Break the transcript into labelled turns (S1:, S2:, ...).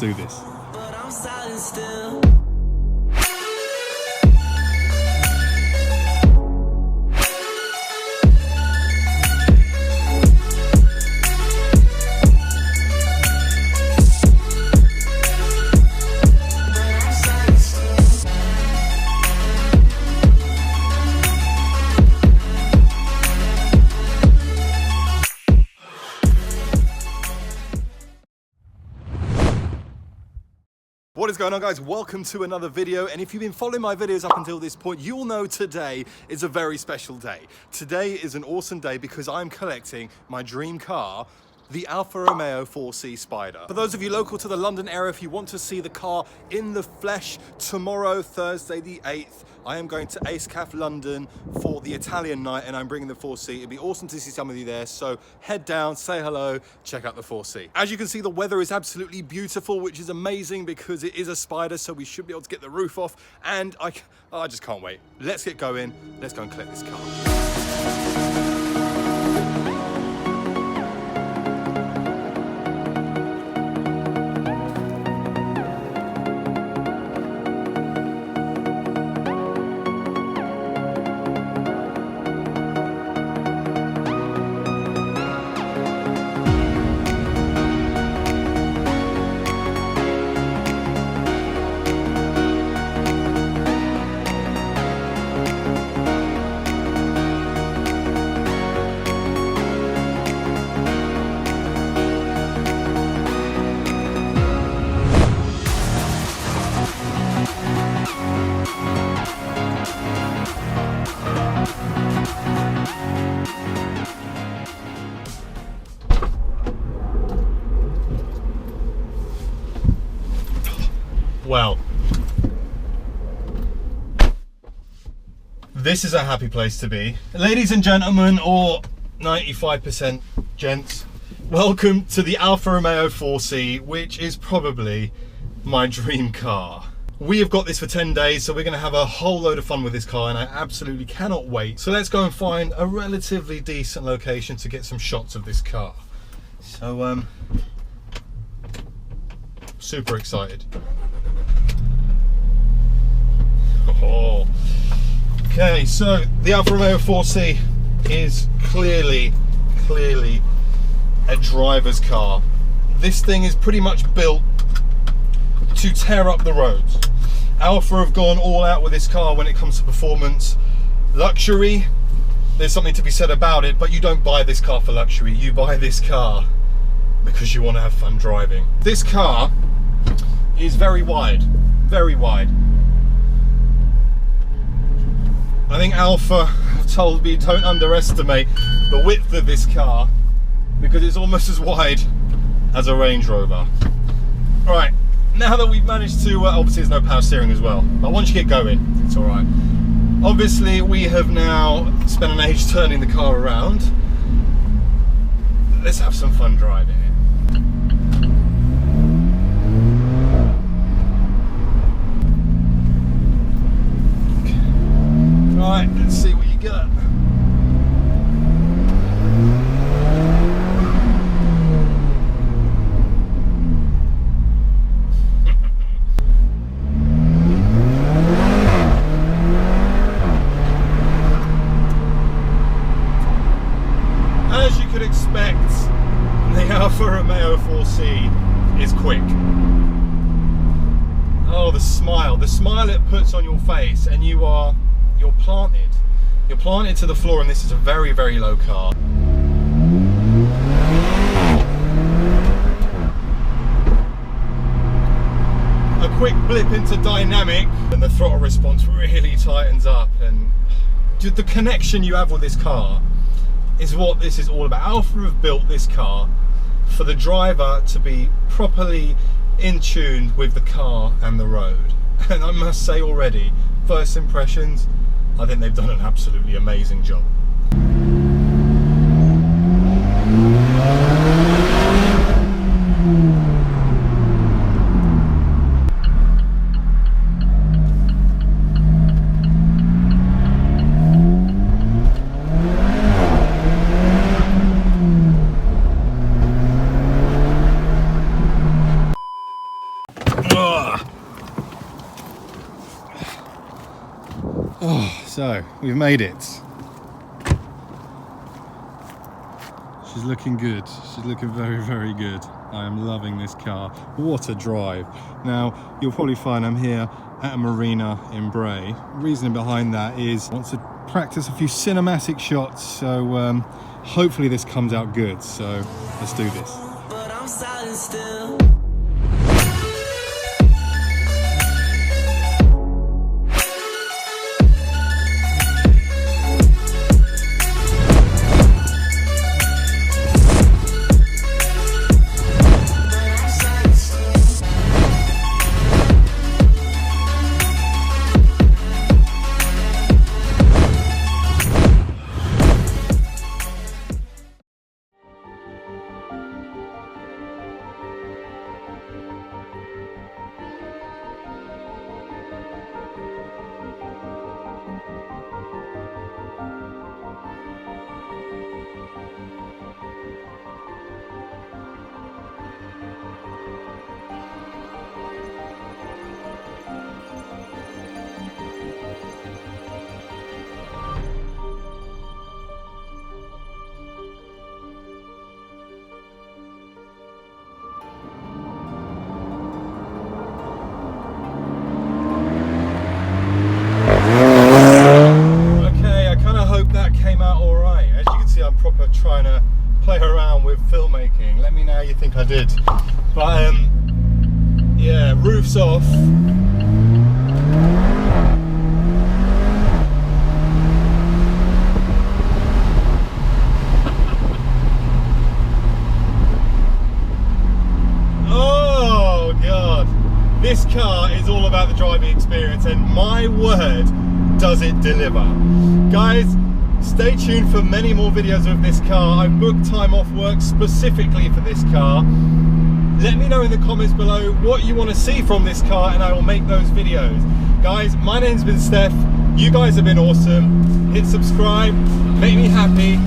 S1: do this.
S2: But I'm silent still.
S1: What is going on, guys? Welcome to another video, and if you've been following my videos up until this point, you'll know today is a very special day. Today is an awesome day because I'm collecting my dream car, the Alfa Romeo 4C Spider. For those of you local to the London area, if you want to see the car in the flesh, tomorrow, Thursday the 8th, I am going to Ace Cafe London for the Italian night, and I'm bringing the 4C. It'd be awesome to see some of you there, so head down, say hello, check out the 4C. As you can see, the weather is absolutely beautiful, which is amazing because it is a Spider, so we should be able to get the roof off, and I just can't wait. Let's get going. Let's go and collect this car. Well, this is a happy place to be. Ladies and gentlemen, or 95% gents, welcome to the Alfa Romeo 4C, which is probably my dream car. We have got this for 10 days, so we're going to have a whole load of fun with this car, and I absolutely cannot wait. So let's go and find a relatively decent location to get some shots of this car. So, super excited. Oh. Okay, so the Alfa Romeo 4C is clearly a driver's car. This thing is pretty much built to tear up the roads. Alfa have gone all out with this car when it comes to performance. Luxury, there's something to be said about it, but you don't buy this car for luxury. You buy this car because you want to have fun driving. This car is very wide, very wide. I think Alfa have told me don't underestimate the width of this car because it's almost as wide as a Range Rover. Alright, now that we've managed to, obviously there's no power steering as well, but once you get going, it's alright. Obviously we have now spent an age turning the car around. Let's have some fun driving it. Right, let's see what you got. As you could expect, the Alfa Romeo 4C is quick. Oh, the smile it puts on your face, and you're planted to the floor, and this is a very, very low car. A quick blip into dynamic and the throttle response really tightens up, and the connection you have with this car is what this is all about. Alfa have built this car for the driver to be properly in tune with the car and the road, and I must say already, first impressions, I think they've done an absolutely amazing job. So, we've made it. She's looking good. She's looking very, very good. I am loving this car. What a drive. Now, you'll probably find I'm here at a marina in Bray. Reason behind that is I want to practice a few cinematic shots, so hopefully this comes out good. So, let's do this.
S2: But I'm silent still.
S1: Trying to play around with filmmaking. Let me know how you think I did. But yeah, roof's off. Oh God, this car is all about the driving experience, and my word, does it deliver. Guys, stay tuned for many more videos of this car. I've booked time off work specifically for this car. Let me know in the comments below what you want to see from this car and I will make those videos. Guys, my name's been Steph. You guys have been awesome. Hit subscribe, make me happy.